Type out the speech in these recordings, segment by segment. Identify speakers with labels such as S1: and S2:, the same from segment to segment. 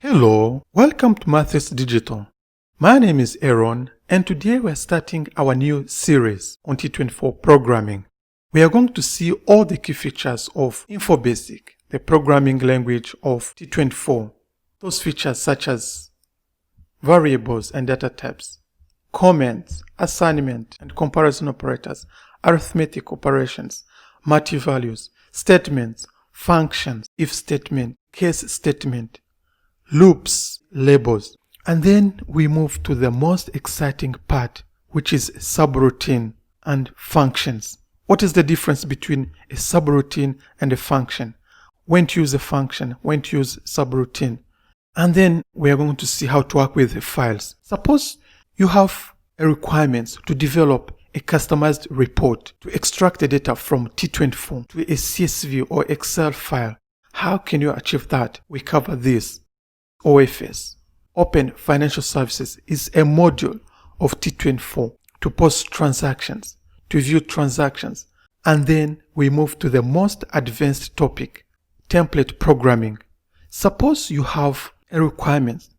S1: Hello, welcome to Maths Digital. My name is Aaron, and today we're starting our new series on T24 programming. We are going to see all the key features of Infobasic, the programming language of T24. Those features such as variables and data types, comments, assignment and comparison operators, arithmetic operations, multi-values, statements, functions, if statement, case statement, loops, labels. And then we move to the most exciting part, which is subroutine and functions. What is the difference between a subroutine and a function? When to use a function, when to use subroutine. And then we are going to see how to work with the files. Suppose you have a requirement to develop a customized report to extract the data from T24 to a CSV or Excel file. How can you achieve that? We cover this. OFS, Open Financial Services, is a module of T24 to post transactions, to view transactions, and then we move to the most advanced topic, template programming. Suppose you have a requirement.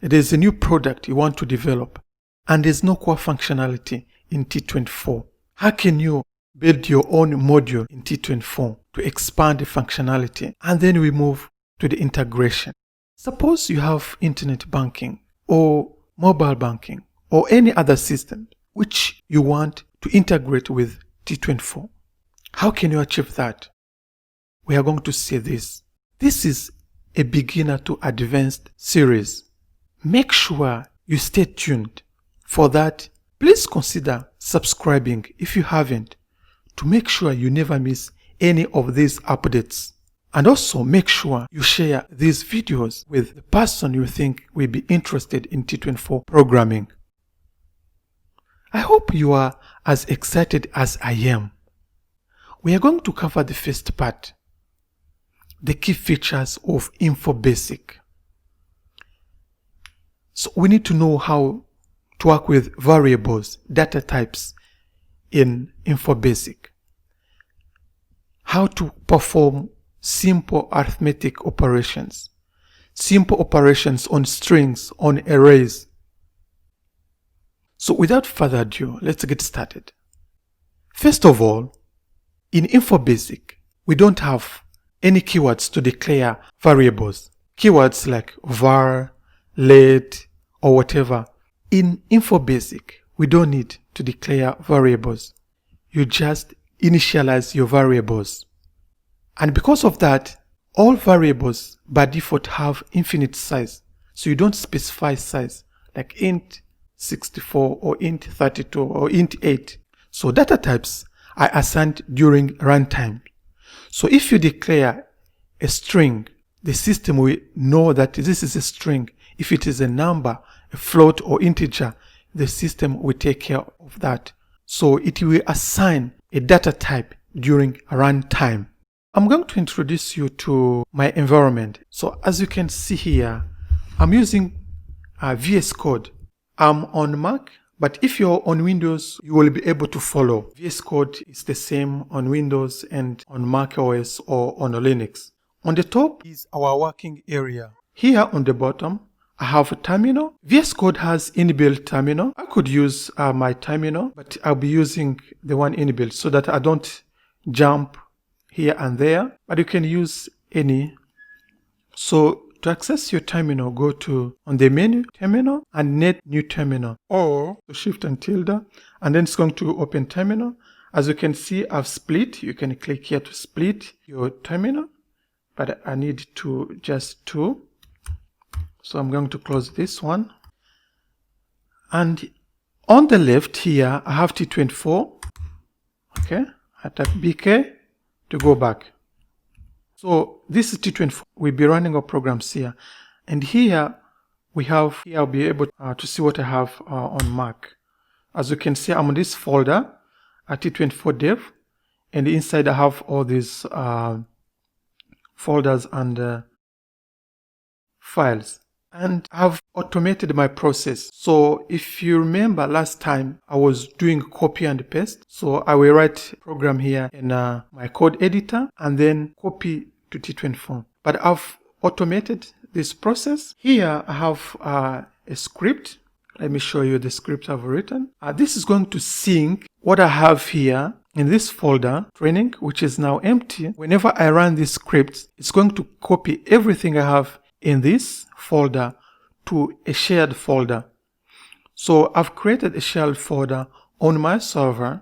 S1: It is a new product you want to develop, and there's no core functionality in T24. How can you build your own module in T24 to expand the functionality? And then we move to the integration. Suppose you have internet banking or mobile banking or any other system which you want to integrate with T24. How can you achieve that? We are going to see this. This is a beginner to advanced series. Make sure you stay tuned. For that, please consider subscribing if you haven't, to make sure you never miss any of these updates. And also make sure you share these videos with the person you think will be interested in T24 programming. I hope you are as excited as I am. We are going to cover the first part, the key features of Infobasic. So we need to know how to work with variables, data types in Infobasic. How to perform simple arithmetic operations, simple operations on strings, on arrays. So without further ado, let's get started. First of all, in Infobasic, we don't have any keywords to declare variables. Keywords like var, let, or whatever. In Infobasic, we don't need to declare variables. You just initialize your variables. And because of that, all variables by default have infinite size. So you don't specify size like int 64 or int 32 or int 8. So data types are assigned during runtime. So if you declare a string, the system will know that this is a string. If it is a number, a float or integer, the system will take care of that. So it will assign a data type during runtime. I'm going to introduce you to my environment. So as you can see here, I'm using VS Code. I'm on Mac, but if you're on Windows, you will be able to follow. VS Code is the same on Windows and on Mac OS or on Linux. On the top is our working area. Here on the bottom, I have a terminal. VS Code has inbuilt terminal. I could use my terminal, but I'll be using the one inbuilt so that I don't jump here and there, but you can use any. So to access your terminal, go to on the menu terminal and net new terminal, or shift and tilde, and then it's going to open terminal. As you can see, I've split. You can click here to split your terminal, but I need to just two. So I'm going to close this one. And on the left here, I have T24. Okay, I type BK to go back. So this is T24. We'll be running our programs here. And here I'll be able to see what I have on Mac. As you can see, I'm on this folder at T24 dev. And inside I have all these folders and files. And I've automated my process. So if you remember last time, I was doing copy and paste. So I will write program here in my code editor and then copy to T24. But I've automated this process. Here I have a script. Let me show you the script I've written. This is going to sync what I have here in this folder, training, which is now empty. Whenever I run this script, it's going to copy everything I have in this folder to a shared folder. So I've created a shared folder on my server,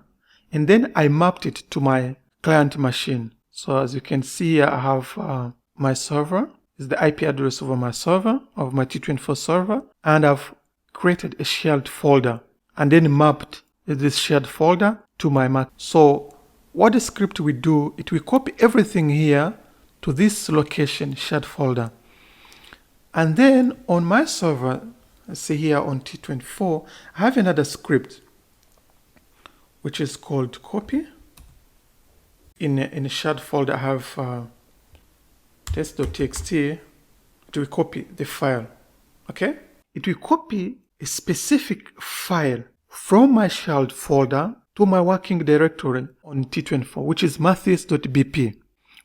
S1: and then I mapped it to my client machine. So as you can see here, I have my server. Is the IP address of my server, of my T24 server, and I've created a shared folder and then mapped this shared folder to my Mac. So what the script will do, it will copy everything here to this location, shared folder. And then on my server, let's see here on T24, I have another script which is called copy. In a shared folder, I have test.txt. It will copy the file. Okay? It will copy a specific file from my shared folder to my working directory on T24, which is mathis.bp.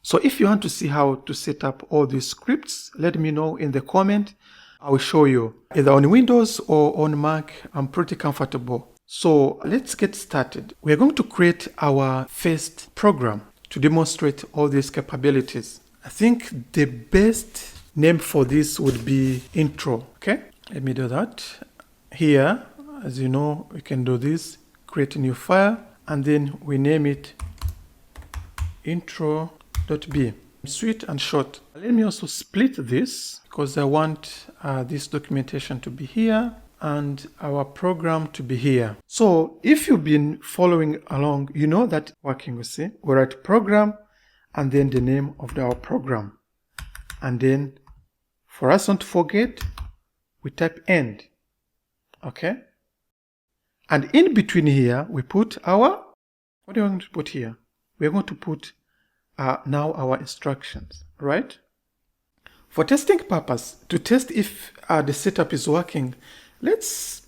S1: So if you want to see how to set up all these scripts, let me know in the comment. I will show you. Either on Windows or on Mac, I'm pretty comfortable. So let's get started. We are going to create our first program to demonstrate all these capabilities. I think the best name for this would be intro. Okay, let me do that. Here, as you know, we can do this, create a new file, and then we name it intro.b. Sweet and short. Let me also split this because I want this documentation to be here and our program to be here. So if you've been following along, you know that working, we see, we write program and then the name of our program. And then for us not to forget, we type end. Okay? And in between here, we put our, what are we going to put here? We're going to put now our instructions, right? For testing purpose, to test if the setup is working, let's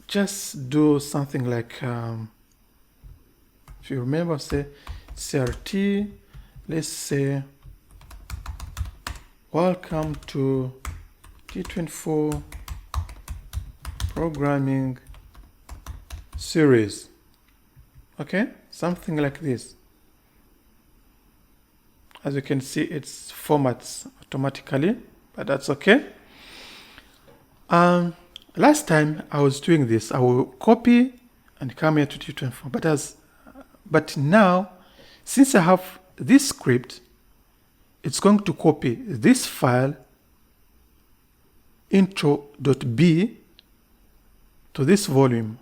S1: just do something like, if you remember, say CRT, let's say, welcome to T24 programming series. Okay, something like this. As you can see, it formats automatically, but that's okay. Last time I was doing this, I will copy and come here to T24. But now, since I have this script, it's going to copy this file intro.b to this volume,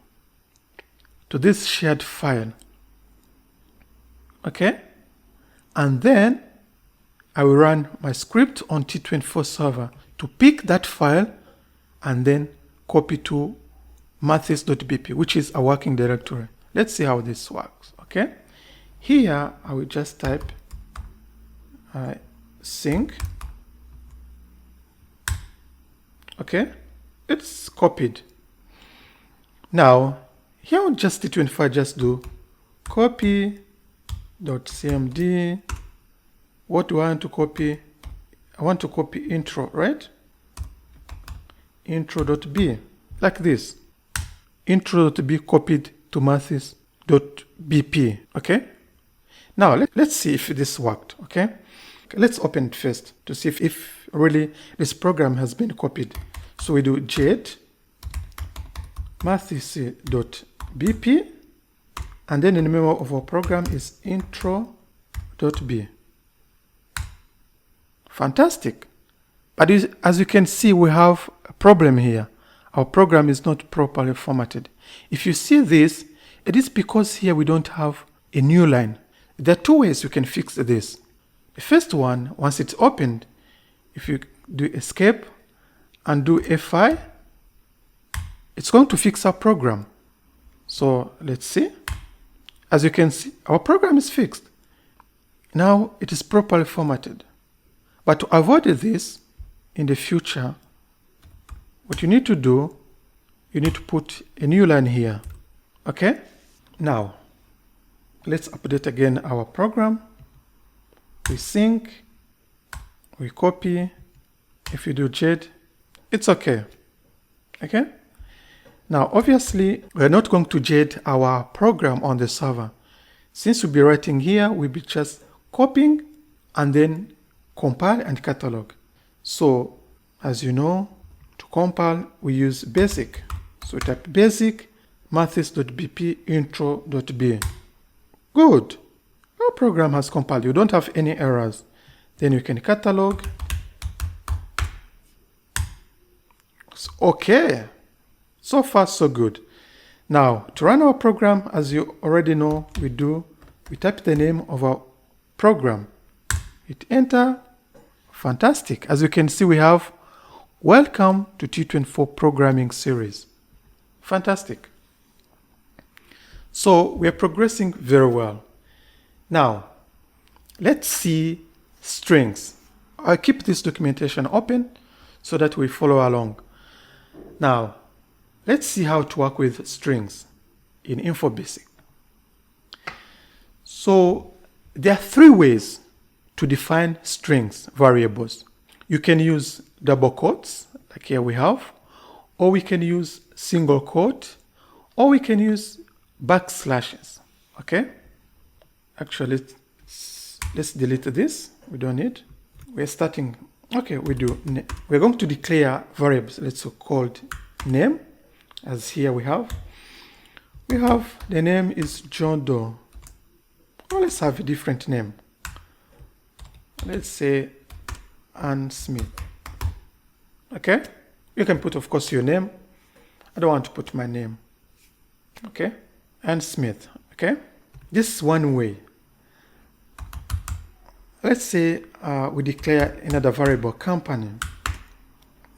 S1: to this shared file. Okay? And then I will run my script on T24 server to pick that file and then copy to mathis.bp, which is a working directory. Let's see how this works. Okay? Here I will just type sync. Okay? It's copied. Now, here on just T24, just do copy.cmd. What do I want to copy? I want to copy intro, right? Intro.b, like this. Intro.b copied to mathis.bp, okay? Now, let's see if this worked, okay? Let's open it first to see if really this program has been copied. So we do jet mathis.bp, and then the name of our program is intro.b. Fantastic. But as you can see, we have a problem here. Our program is not properly formatted. If you see this, it is because here we don't have a new line. There are two ways you can fix this. The first one, once it's opened, if you do escape and do F5, it's going to fix our program. So let's see. As you can see, our program is fixed. Now it is properly formatted. But to avoid this in the future, what you need to do, you need to put a new line here. Okay? Now, let's update again our program. We sync, we copy, If you do jade, it's okay. Okay? Now, obviously, we're not going to jade our program on the server. Since we'll be writing here, we'll be just copying and then compile and catalog. So, as you know, to compile, we use basic. So type basic mathis.bp intro.b. Good. Our program has compiled. You don't have any errors. Then you can catalog. Okay. So far, so good. Now, to run our program, as you already know, we type the name of our program. Hit enter. Fantastic. As you can see, we have welcome to T24 programming series. Fantastic. So we are progressing very well. Now, let's see strings. I'll keep this documentation open so that we follow along. Now, let's see how to work with strings in Infobasic. So there are three ways to define strings variables. You can use double quotes, like here we have, or we can use single quote, or we can use backslashes. Okay? Actually, let's delete this. We don't need. We're starting. Okay, we're going to declare variables. Let's call it name, as here we have the name is John Doe. Or let's have a different name. Let's say Ann Smith. Okay, you can put, of course, your name. I don't want to put my name. Okay, Ann Smith. Okay, this is one way. Let's say we declare another variable company.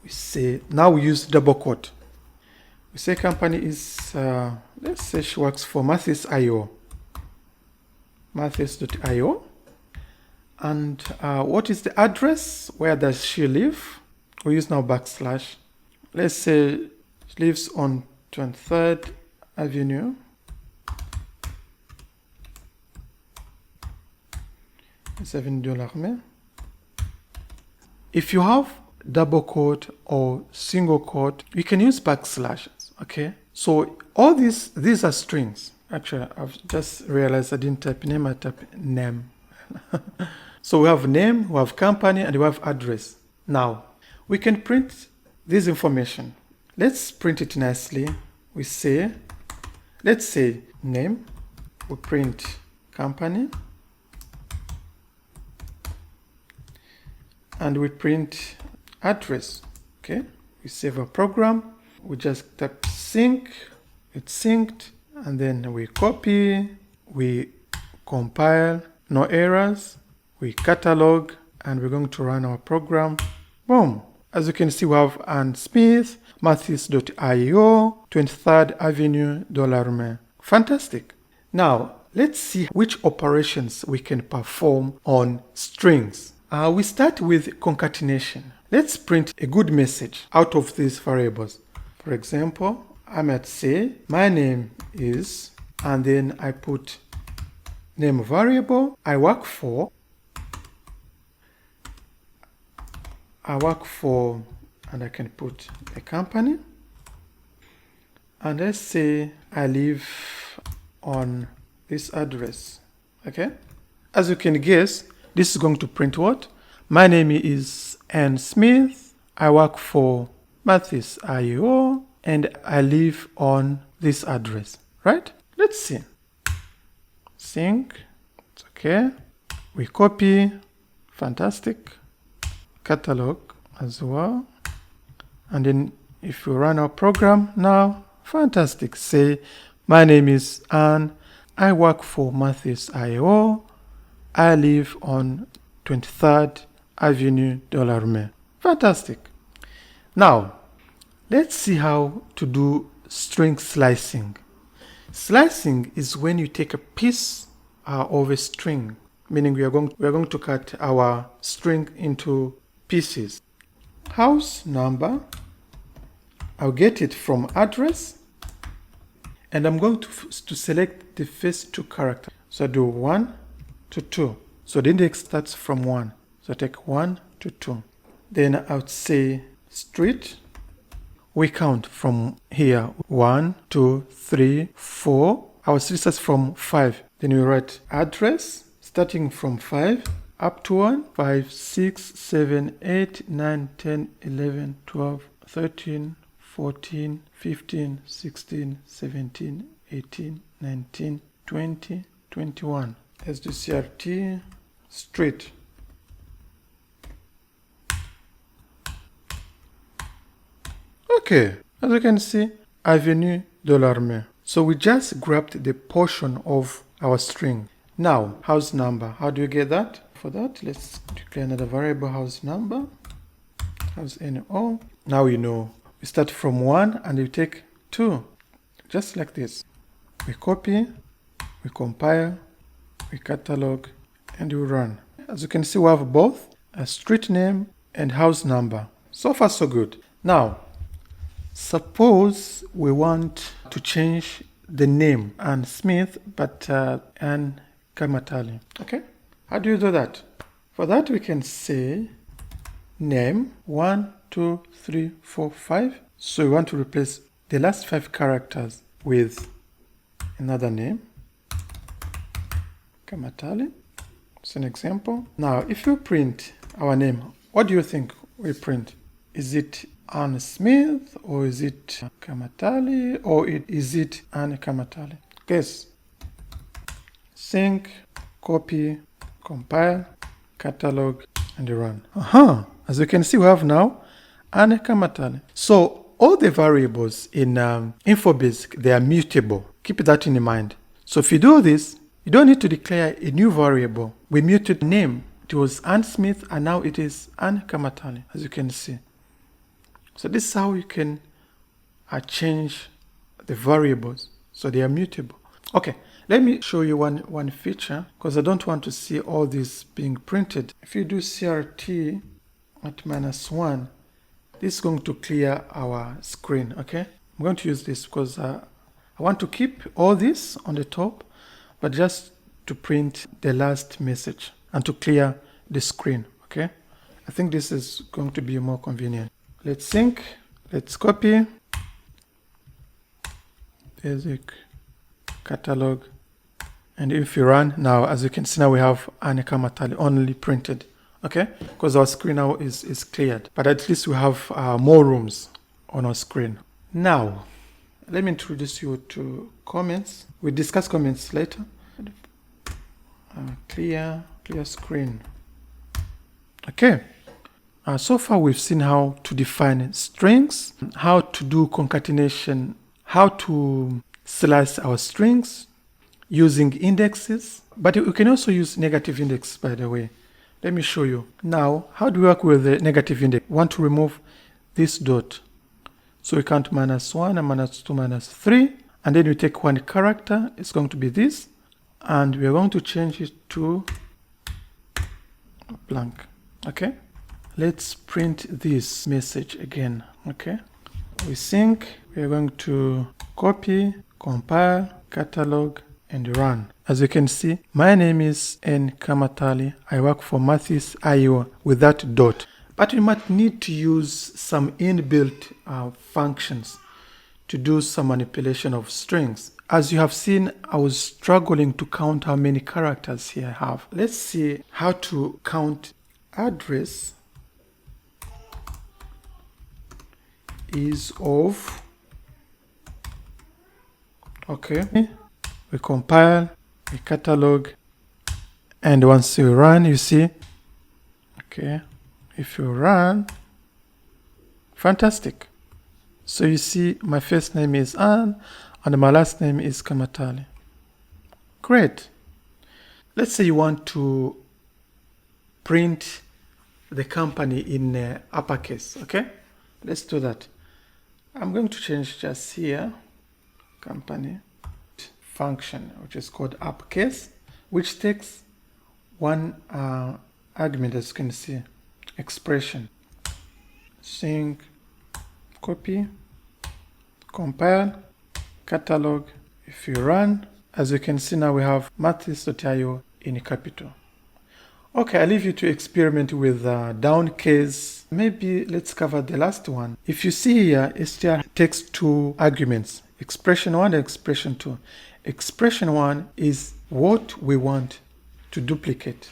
S1: We say, now we use double quote. We say company is, let's say she works for Mathis.io. Mathis.io. And what is the address? Where does she live? We use now backslash. Let's say she lives on 23rd Avenue. $7. If you have double quote or single quote, you can use backslashes. Okay, so all these are strings. Actually, I've just realized I didn't type name, I typed name. So we have name, we have company, and we have address. Now we can print this information. Let's print it nicely. We say, let's say name, we print company, and we print address. Okay, we save our program. We just type sync, it's synced, and then we copy, we compile, no errors, we catalog, and we're going to run our program. Boom. As you can see, we have Ann Smith, Mathis.io, 23rd Avenue, $. Fantastic. Now, let's see which operations we can perform on strings. We start with concatenation. Let's print a good message out of these variables. For example, I might say my name is, and then I put name variable. I work for, and I can put a company. And let's say I live on this address. Okay? As you can guess, this is going to print what? My name is Ann Smith. I work for Mathis.io, and I live on this address. Right? Let's see. Sync. It's okay. We copy. Fantastic. Catalog as well. And then if we run our program now, fantastic. Say, my name is Ann. I work for Mathis.io. I live on 23rd Avenue, $. Fantastic. Now, let's see how to do string slicing. Slicing is when you take a piece of a string, meaning we are going to cut our string into pieces. House number, I'll get it from address, and I'm going to select the first two characters. So I do 1 to 2. So the index starts from 1. So I take 1 to 2. Then I would say street. We count from here 1, 2, 3, 4. Our street starts from 5. Then we write address starting from 5 up to 1, 5, 6, 7, 8, 9, 10, 11, 12, 13, 14, 15, 16, 17, 18, 19, 20, 21. Let's do CRT street. Okay, as you can see, Avenue de l'Armée. So we just grabbed the portion of our string. Now, house number. How do you get that? For that, let's declare another variable, house number, house NO. Now you know. We start from 1 and we take 2, just like this. We copy, we compile, we catalog, and we run. As you can see, we have both a street name and house number. So far, so good. Now, suppose we want to change the name Ann Smith, but Ann Kamatali. Okay? How do you do that? For that, we can say name 1, 2, 3, 4, 5. So we want to replace the last 5 characters with another name, Kamatali. It's an example. Now, if you print our name, what do you think we print? Is it Ann Smith, or is it Kamatali, or is it Ann Kamatali? Guess. Sync, copy, compile, catalog, and run. As you can see, we have now Ann Kamatali. So all the variables in Infobasic, they are mutable. Keep that in mind. So if you do this, you don't need to declare a new variable. We muted name. It was Ann Smith, and now it is Ann Kamatali, as you can see. So this is how you can change the variables. So they are mutable. Okay, let me show you one feature, because I don't want to see all this being printed. If you do CRT at -1, this is going to clear our screen, okay? I'm going to use this because I want to keep all this on the top, but just to print the last message and to clear the screen, okay? I think this is going to be more convenient. Let's sync, let's copy, basic, catalog, and if you run, now as you can see, now we have Ann Kamatali only printed, okay? Because our screen now is cleared, but at least we have more rooms on our screen. Now, let me introduce you to comments. We discuss comments later. Clear screen. Okay. So far we've seen how to define strings, how to do concatenation, how to slice our strings using indexes, but you can also use negative index, by the way. Let me show you. Now, how do we work with the negative index? We want to remove this dot. So we count -1 and -2, -3, and then we take one character. It's going to be this, and we are going to change it to blank. Okay? Let's print this message again, okay? We sync, we are going to copy, compile, catalog, and run. As you can see, my name is N. Kamatali. I work for Mathis, Iowa with that dot. But we might need to use some inbuilt functions to do some manipulation of strings. As you have seen, I was struggling to count how many characters here I have. Let's see how to count address is of, okay, we compile, we catalog, and once you run, you see, okay, if you run, fantastic. So you see my first name is Ann and my last name is Kamatali. Great. Let's say you want to print the company in uppercase, okay? Let's do that. I'm going to change just here, company function, which is called uppercase, which takes one argument, as you can see, expression. Sync, copy, compile, catalog. If you run, as you can see now we have Mathis.io in capital. Okay, I leave you to experiment with down case. Maybe let's cover the last one. If you see here, str takes two arguments, expression 1 and expression 2. Expression 1 is what we want to duplicate,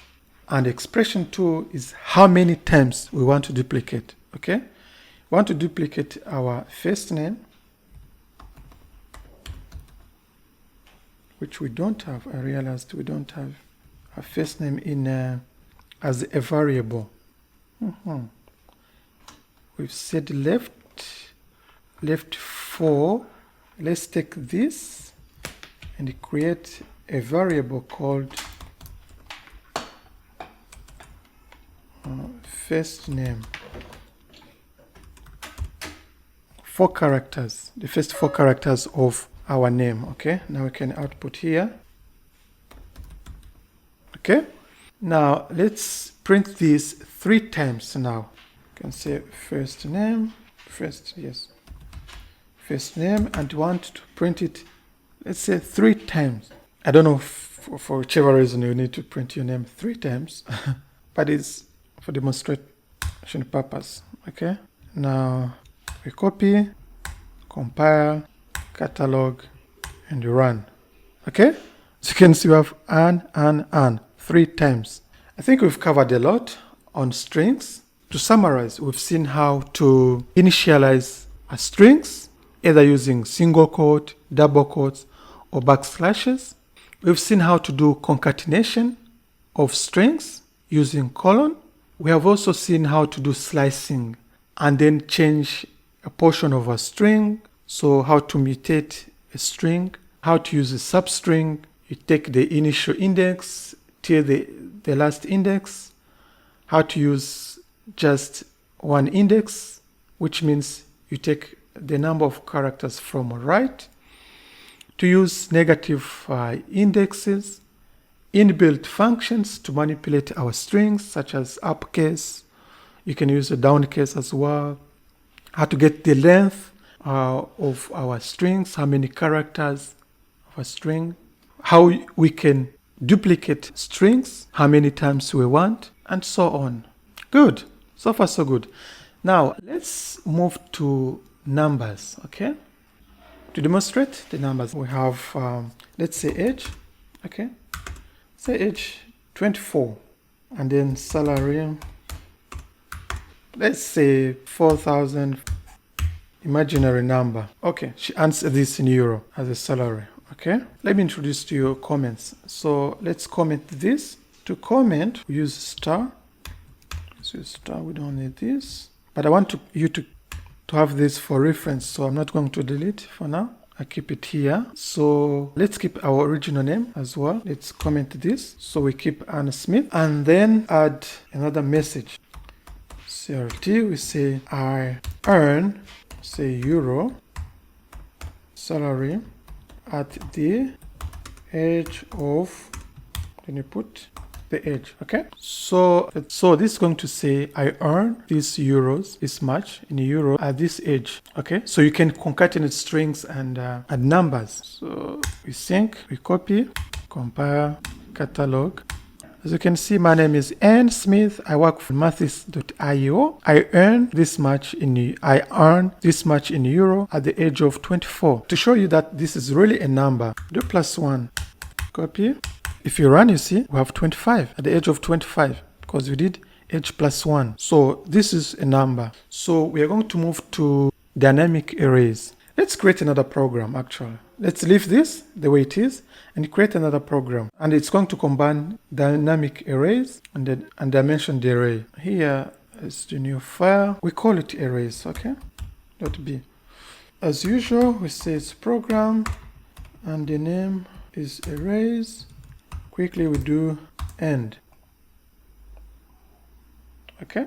S1: and expression 2 is how many times we want to duplicate. Okay, we want to duplicate our first name, which we don't have. I realized we don't have a first name in as a variable. We've said left 4. Let's take this and create a variable called first name. 4 characters, the first 4 characters of our name. Okay, now we can output here. Okay, now let's print this 3 times. Now you can say first name, first name, and want to print it, let's say 3 times. I don't know, for whichever reason you need to print your name 3 times, but it's for demonstration purpose. Okay, now we copy, compile, catalog, and run. Okay, so you can see we have an 3 times. I think we've covered a lot on strings. To summarize, we've seen how to initialize a strings, either using single quote, double quotes, or backslashes. We've seen how to do concatenation of strings using colon. We have also seen how to do slicing and then change a portion of a string. So how to mutate a string, how to use a substring. You take the initial index till the last index, how to use just one index, which means you take the number of characters from right, to use negative indexes, inbuilt functions to manipulate our strings, such as uppercase. You can use a downcase as well. How to get the length of our strings, how many characters of a string, how we can duplicate strings, how many times we want, and so on. Good. So far, so good. Now, let's move to numbers, okay? To demonstrate the numbers, we have, let's say age, okay? Say age 24, and then salary, let's say 4,000, imaginary number. Okay, she answered this in euro as a salary, okay? Let me introduce to you comments. So let's comment this. To comment, we use star. So star, we don't need this. But I want you to have this for reference, so I'm not going to delete for now. I keep it here. So let's keep our original name as well. Let's comment this. So we keep Anna Smith and then add another message. CRT, we say I earn, say euro, salary at the age of, then you put the age, okay? So this is going to say I earn these euros, this much in euro at this age, okay? So you can concatenate strings and add numbers. So we sync, we copy, compile, catalog. As you can see, my name is Ann Smith. I work for Mathis.io. I earn this much in euro at the age of 24. To show you that this is really a number, do +1, copy. If you run, you see, we have 25 at the age of 25 because we did age +1. So this is a number. So we are going to move to dynamic arrays. Let's create another program, actually. Let's leave this the way it is and create another program. And it's going to combine dynamic arrays and dimension the array. Here is the new file. We call it arrays, okay? .b. As usual, we say it's program and the name is arrays. Quickly we do end. Okay?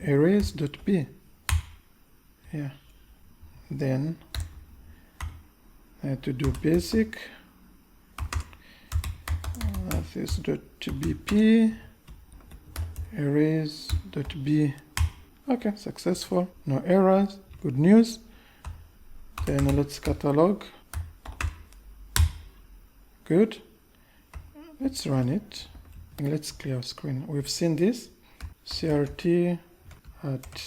S1: Arrays.b. Yeah. Then I have to do basic. This.bp. Arrays.b. Okay, successful. No errors. Good news. Then let's catalog. Good. Let's run it. Let's clear our screen. We've seen this. CRT at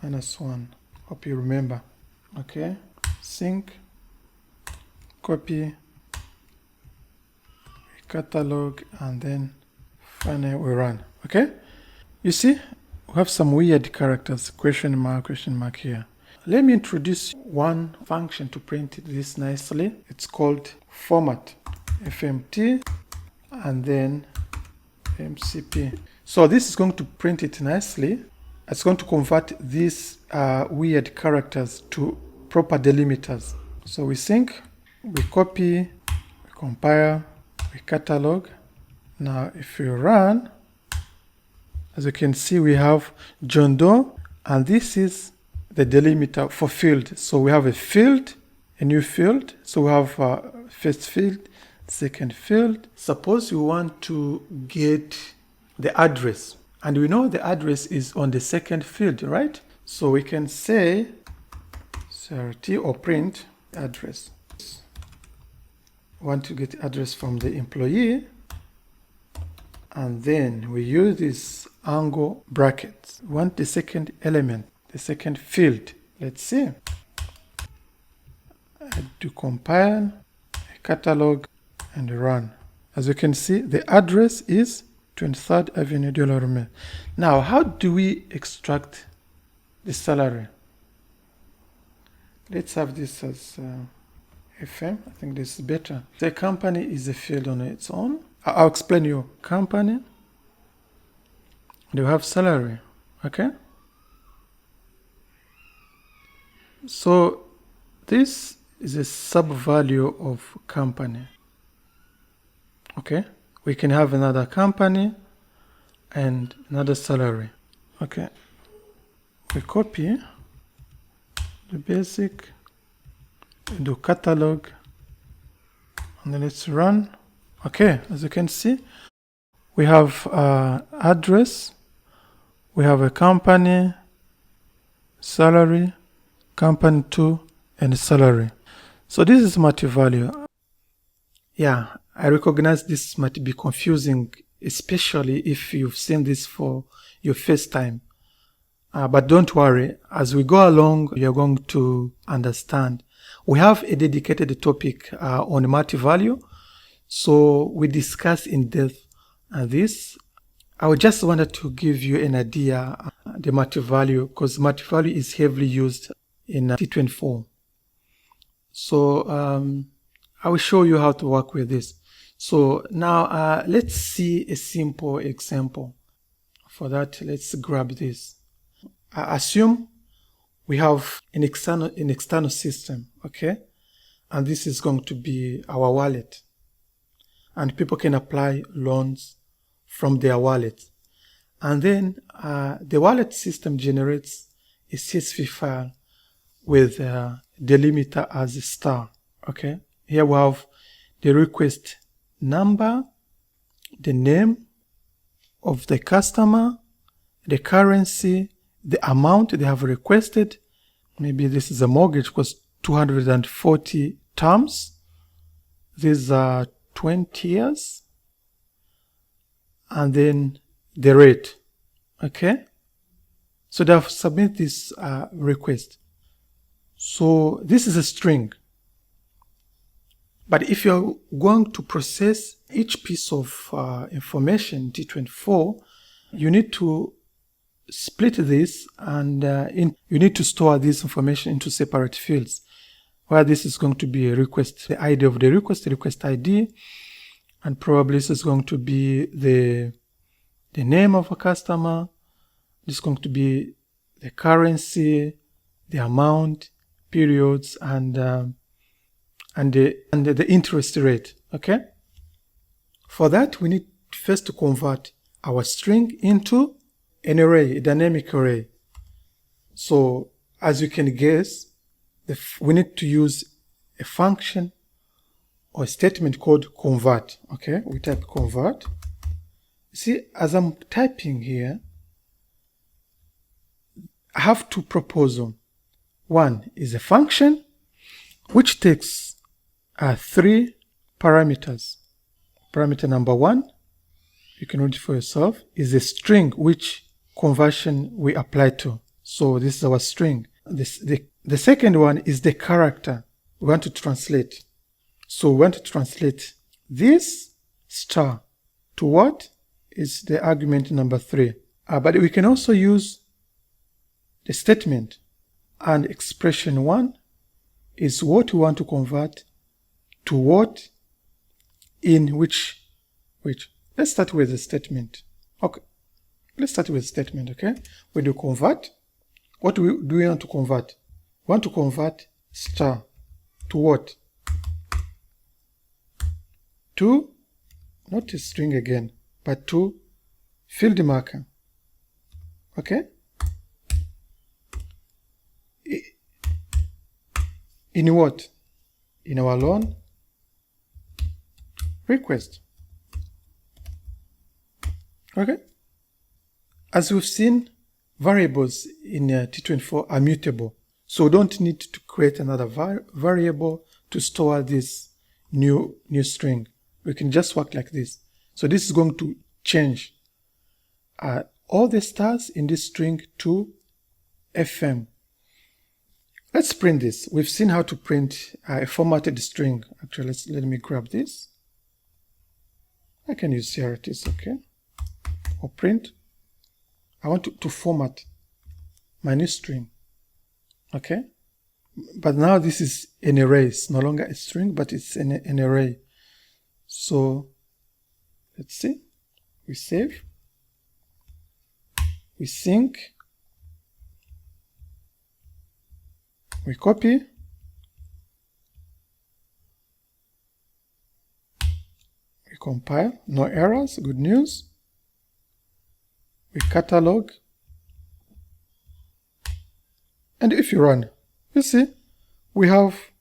S1: -1. Hope you remember. Okay. Sync. Copy. Catalog, and then finally we run. Okay. You see, we have some weird characters, question mark here. Let me introduce one function to print this nicely. It's called format, FMT, and then MCP. So this is going to print it nicely. It's going to convert these weird characters to proper delimiters. So we sync, we copy, we compile, we catalog. Now if we run, as you can see, we have John Doe, and this is the delimiter for field. So we have a field, a new field. So we have first field, second field. Suppose you want to get the address, and we know the address is on the second field, right? So we can say CRT or print address. Want to get address from the employee, and then we use this angle brackets. Want the second element, the second field. Let's see. I do compile, catalog, and run. As you can see, the address is 23rd Avenue de la Rome. Now, how do we extract the salary? Let's have this as FM. I think this is better. The company is a field on its own. I'll explain you. Company. They have salary. Okay. So this is a sub-value of company. Okay. We can have another company and another salary. Okay. We copy the basic, do catalog, and then let's run. Okay, as you can see, we have address, we have a company, salary, company 2, and salary. So this is multi-value. Yeah, I recognize this might be confusing, especially if you've seen this for your first time. But don't worry, as we go along, you're going to understand. We have a dedicated topic on multi-value, so we discuss in depth this. I just wanted to give you an idea the multi-value, because multi-value is heavily used in T24. So I will show you how to work with this. So now let's see a simple example. For that, let's grab this. Assume we have an external system, okay? And this is going to be our wallet. And people can apply loans from their wallet. And then the wallet system generates a CSV file with delimiter as a star, okay? Here we have the request number, the name of the customer, the currency, the amount they have requested. Maybe this is a mortgage because 240 terms. These are 20 years. And then the rate. Okay. So they have submitted this request. So this is a string. But if you're going to process each piece of information, T24, you need to split this, and you need to store this information into separate fields, where this is going to be a request, the ID of the request ID, and probably this is going to be the name of a customer. This is going to be the currency, the amount, periods, and the interest rate. Okay. For that, we need first to convert our string into an array, a dynamic array. So as you can guess, we need to use a function or a statement called convert. Okay, we type convert. See, as I'm typing here, I have two proposals. One is a function which takes 3 parameters. Parameter number 1 you can read it for yourself, is a string which conversion we apply to. So this is our string. The second one is the character we want to translate. So we want to translate this star to what is the argument number 3. But we can also use the statement, and expression 1 is what we want to convert to what in which. Let's start with the statement. Okay, let's start with the statement. Okay, when you convert, what do we want to convert? We want to convert star to what? To, not a string again, but to field marker. Okay, in what? In our loan request. Okay, as we've seen, variables in T24 are mutable, so we don't need to create another variable to store this new string. We can just work like this. So this is going to change all the stars in this string to FM. Let's print this. We've seen how to print a formatted string. Actually, let me grab this. I can use CRTs, okay? Or print. I want to format my new string, okay? But now this is an array. It's no longer a string, but it's an array. So let's see. We save. We sync. We copy. We compile. No errors. Good news. We catalog. And if you run, you see, we have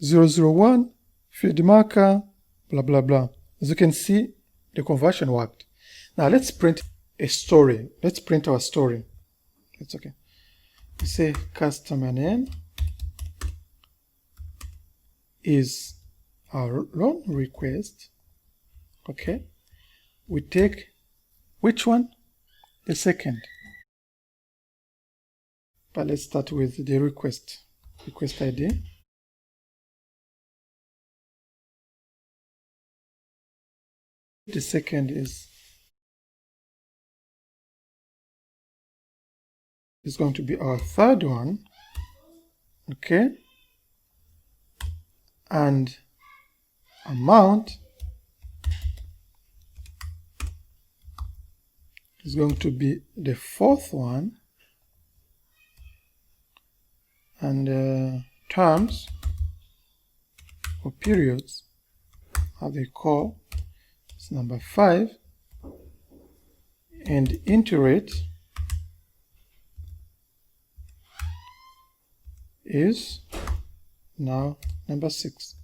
S1: 001, field marker, blah, blah, blah. As you can see, the conversion worked. Now let's print a story. Let's print our story. It's okay. We say customer name is our loan request. Okay. We take which one? The second. But let's start with the request ID. The second is going to be our third one. Okay. And amount is going to be the fourth one. And terms or periods, how they call, is number 5. And iterate is now number 6.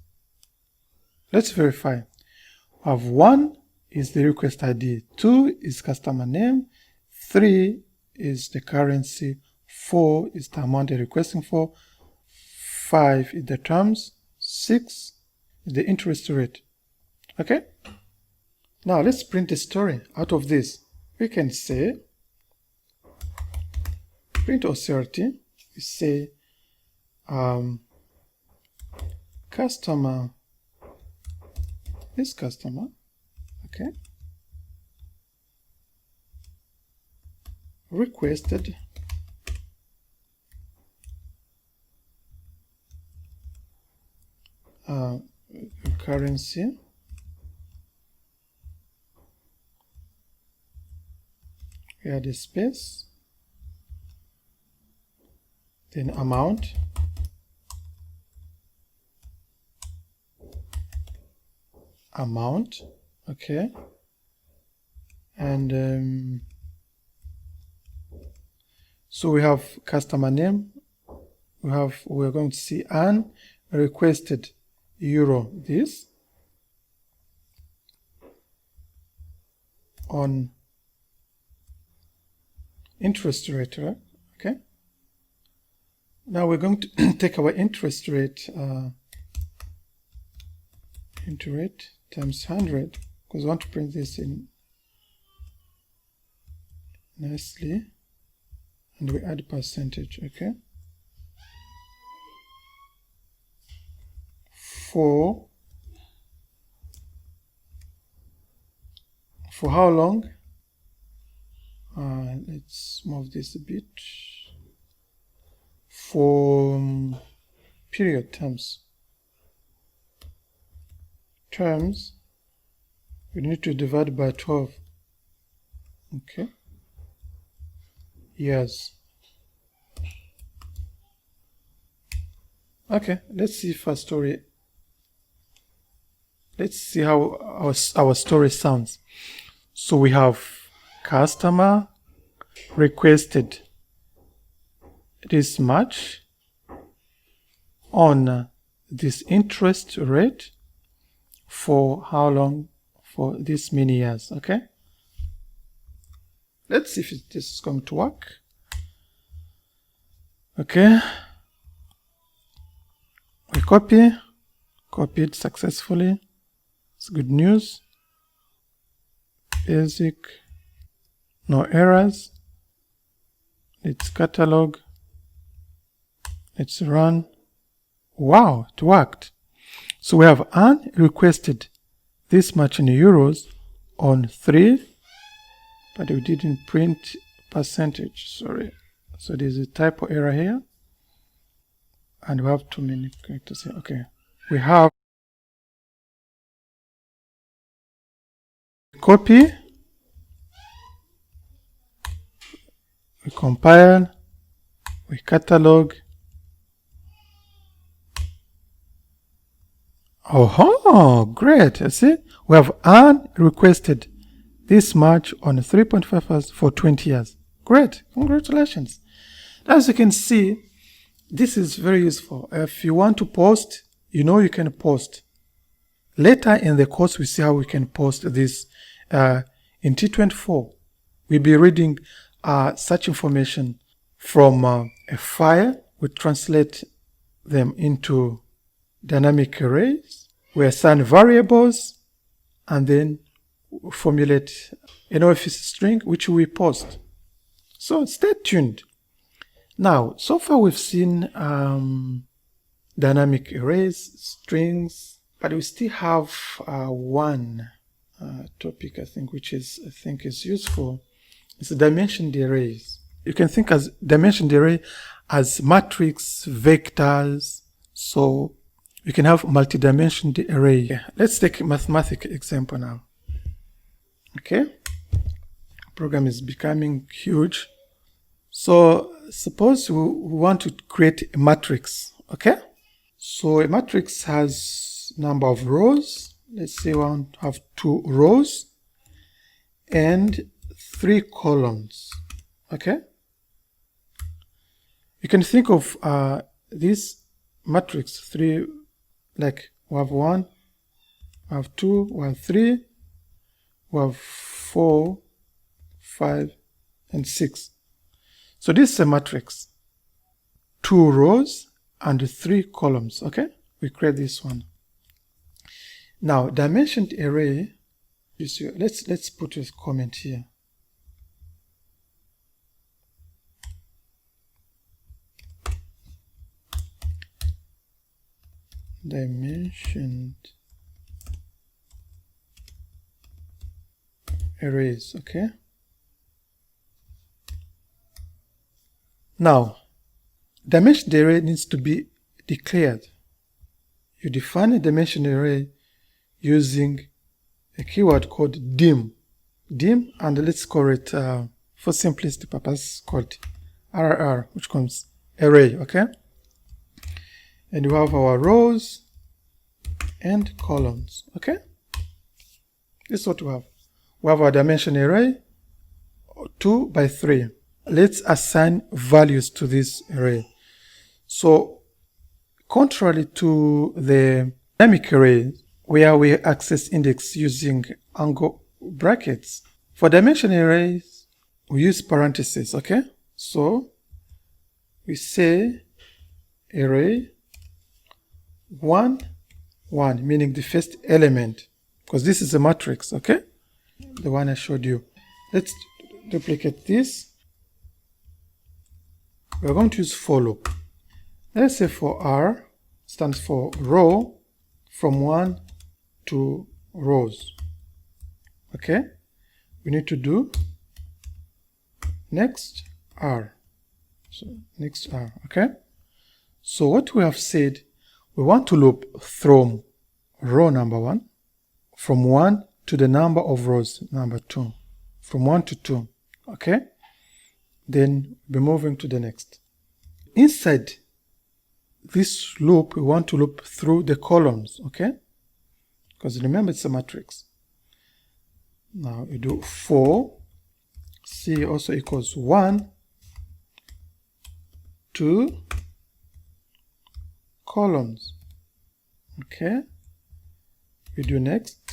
S1: Let's verify. We have 1 is the request ID, 2 is customer name, 3 is the currency, 4 is the amount they're requesting for, 5 is the terms, 6 is the interest rate. Okay? Now let's print a story out of this. We can say print OCRT. We say customer, this customer, okay, requested currency we add a space, then amount, okay, and so we have customer name, we're going to see an requested euro this on interest rate, right? Okay. Now we're going to take our interest rate times 100, because we want to print this in nicely, and we add percentage, okay? For how long? Let's move this a bit. For period terms, we need to divide by 12. Okay. Yes. Okay, let's see if our story. Let's see how our story sounds. So we have customer requested this much on this interest rate for how long? For this many years. Okay. Let's see if this is going to work. Okay. We copied successfully. It's good news. Basic, no errors. Let's catalog. Let's run. Wow, it worked. So we have requested this much in euros on 3, but we didn't print percentage, sorry. So there's a typo error here. And we have too many characters here. Okay. We have copy, we compile, we catalog. Oh, great. You see, we have requested this much on 3.5 hours for 20 years. Great. Congratulations. As you can see, this is very useful. If you want to post, you can post. Later in the course, we see how we can post this. In T24, we'll be reading such information from a file. We translate them into dynamic arrays. We assign variables and then formulate an office string which we post. So stay tuned. Now, so far we've seen dynamic arrays, strings, but we still have one topic I think is useful. It's dimensioned arrays. You can think as dimensioned array as matrix vectors. So you can have multi-dimensioned array. Let's take a mathematical example now. Okay, program is becoming huge. So suppose we want to create a matrix. Okay, so a matrix has number of rows. Let's say we want to have 2 rows and 3 columns. Okay, you can think of this matrix 3 like we have 1, we have 2, we have 3, we have 4, 5, and 6. So this is a matrix, 2 rows and 3 columns. Okay, we create this one. Now dimensioned array, you see, let's put a comment here. Dimensioned arrays. Okay, now dimensioned array needs to be declared. You define a dimensioned array using a keyword called dim, and let's call it for simplicity purpose called RR, which comes array. Okay, and we have our rows and columns. Okay, this is what we have. We have our dimension array 2 by 3. Let's assign values to this array. So contrary to the dynamic array where we access index using angle brackets, for dimension arrays we use parentheses. Okay, so we say array 1 1, meaning the first element, because this is a matrix. Okay, the one I showed you. Let's duplicate this. We're going to use for loop. Let's say for R stands for row from 1 to rows. Okay, we need to do next R. So next R. Okay, so what we have said, we want to loop from row number 1, from 1 to the number of rows number 2, from 1 to 2. Okay, then we'll be moving to the next. Inside this loop, we want to loop through the columns. Okay, because remember it's a matrix. Now you do for C also equals 1 to columns. Okay, we do next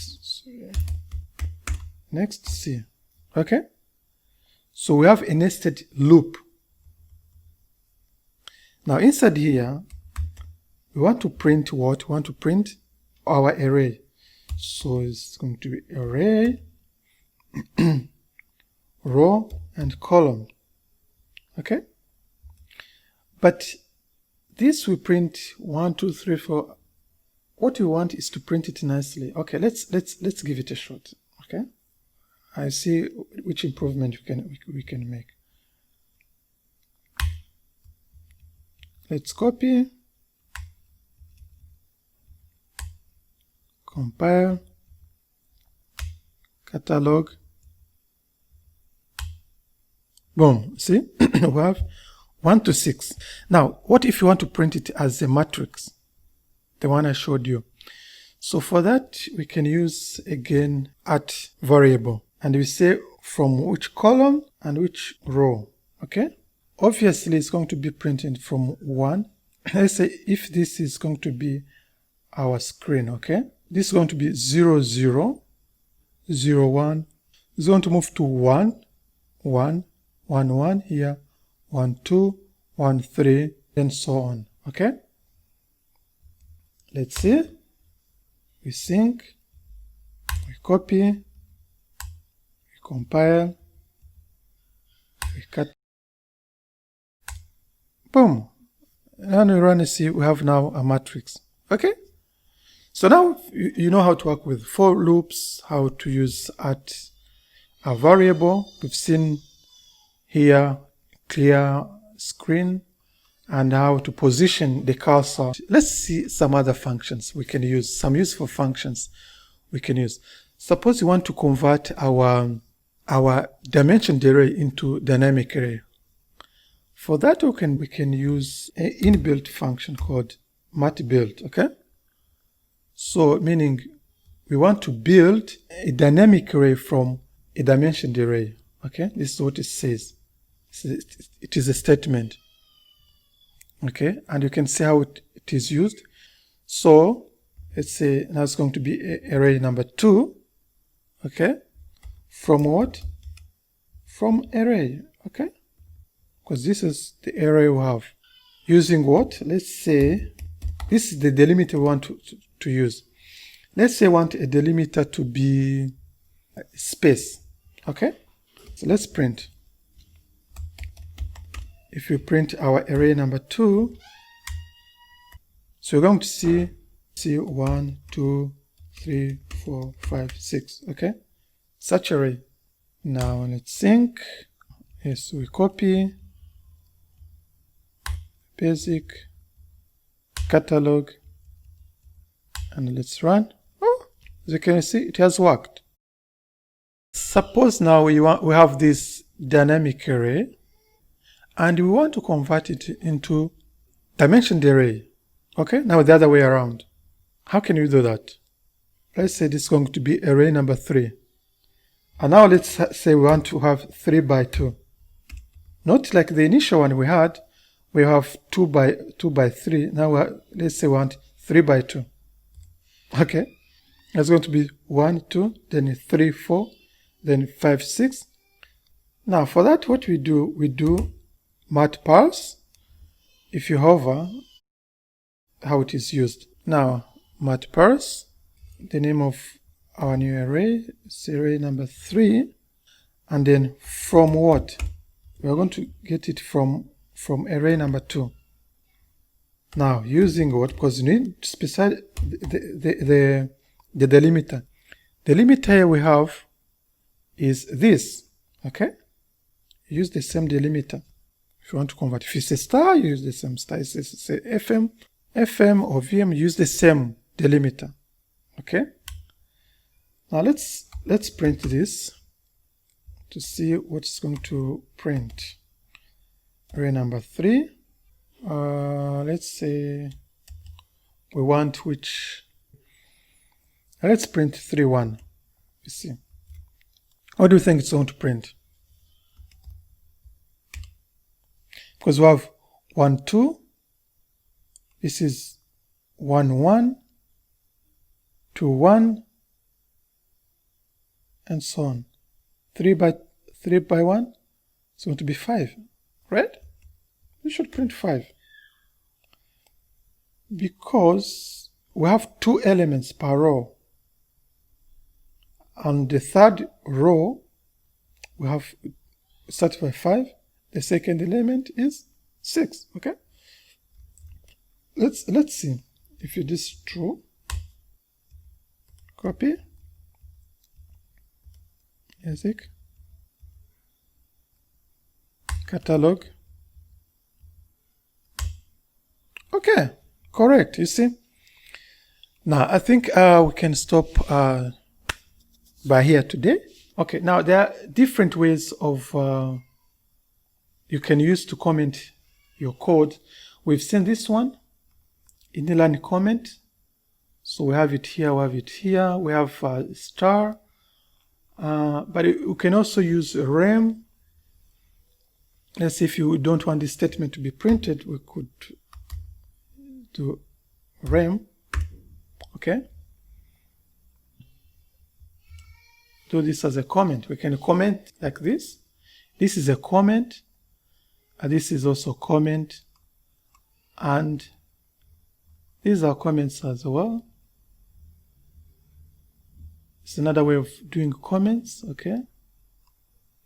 S1: C. Okay, so we have a nested loop. Now inside here we want to print what? We want to print our array. So it's going to be array row and column. Okay, but this we print 1 2 3 4. What we want is to print it nicely. Okay, let's give it a shot. Okay, I see which improvement we can make. Let's copy, compile, catalog. Boom, see? We have 1 to 6. Now, what if you want to print it as a matrix? The one I showed you. So for that, we can use again at variable. And we say from which column and which row. Okay? Obviously, it's going to be printed from 1. Let's say if this is going to be our screen, okay? This is going to be 0 0 0 1. It's going to move to 1 1 1 1 here, 1 2 1 3, and so on. Okay, let's see. We sync, we copy, we compile, we cut. Boom, and we run and see we have now a matrix. Okay, so now you know how to work with for loops, how to use at a variable. We've seen here clear screen and how to position the cursor. Let's see some other functions we can use, some useful functions we can use. Suppose you want to convert our dimensioned array into dynamic array. For that we can use an inbuilt function called matBuild. Okay, so meaning we want to build a dynamic array from a dimensioned array. Okay, this is what it says. It is a statement. Okay, and you can see how it is used. So let's say now it's going to be array number 2. Okay, from what? From array. Okay, because this is the array we have. Using what? Let's say this is the delimiter we want to use. Let's say I want a delimiter to be space. Okay, so let's print. If we print our array number 2, so we're going to see 1 2 3 4 5 6. Okay, such array. Now let's sync. Yes, we copy, basic, catalog, and let's run. Oh, as you can see, it has worked. Suppose now we have this dynamic array and we want to convert it into dimensioned array. Okay, now the other way around. How can we do that? Let's say this is going to be array number 3. And now let's say we want to have 3 by 2. Not like the initial one we had, we have 2 by 3. Now let's say we want 3 by 2. Okay, it's going to be 1 2, then 3 4, then 5 6. Now for that, what we do matParse. If you hover, how it is used. Now matParse, the name of our new array is array number 3, And then from what? We are going to get it from array number 2. Now, using what? Because you need to specify the delimiter. The delimiter here we have is this, okay? Use the same delimiter if you want to convert. If it's a star, you use the same star. If it's a FM or VM, use the same delimiter, okay? Now let's print this to see what's going to print. Array number 3. Let's say we want which. Let's print 3, 1. You see. What do you think it's going to print? Because we have 1, 2. This is 1, 1, 2, 1, and so on. 3 by 1, it's going to be 5, right? We should print 5. Because we have 2 elements per row. On the third row, we have started by 5. The second element is 6, okay? Let's see if it is true. Copy. Basic. Catalog. Okay, correct, you see. Now, I think we can stop by here today. Okay, now there are different ways of you can use to comment your code. We've seen this one, inline comment. So we have it here, we have it here, we have star. But you can also use rem. Let's say if you don't want this statement to be printed, we could do rem, okay? Do this as a comment. We can comment like this. This is a comment, and this is also a comment, and these are comments as well. It's another way of doing comments, okay?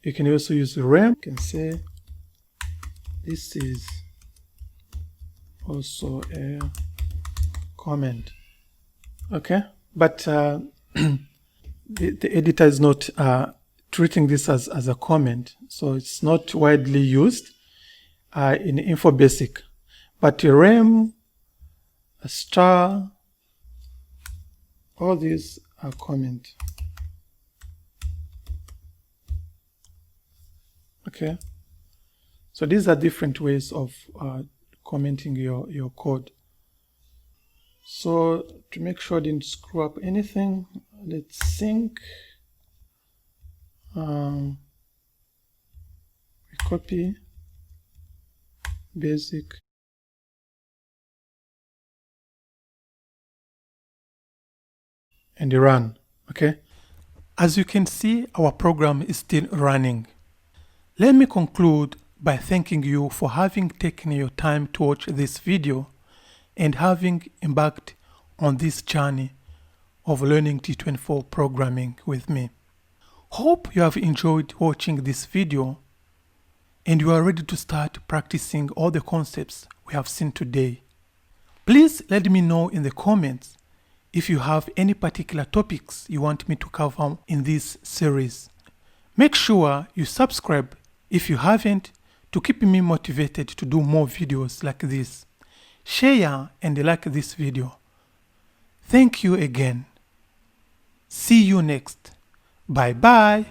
S1: You can also use rem. You can say this is also a comment, okay? But the editor is not treating this as a comment, so it's not widely used in Infobasic. But a rem, a star, all these are comment. Okay, so these are different ways of commenting your code. So to make sure I didn't screw up anything, let's sync. We copy basic. And run, okay? As you can see, our program is still running. Let me conclude by thanking you for having taken your time to watch this video and having embarked on this journey of learning T24 programming with me. Hope you have enjoyed watching this video and you are ready to start practicing all the concepts we have seen today. Please let me know in the comments if you have any particular topics you want me to cover in this series. Make sure you subscribe if you haven't to keep me motivated to do more videos like this. Share and like this video. Thank you again. See you next. Bye bye.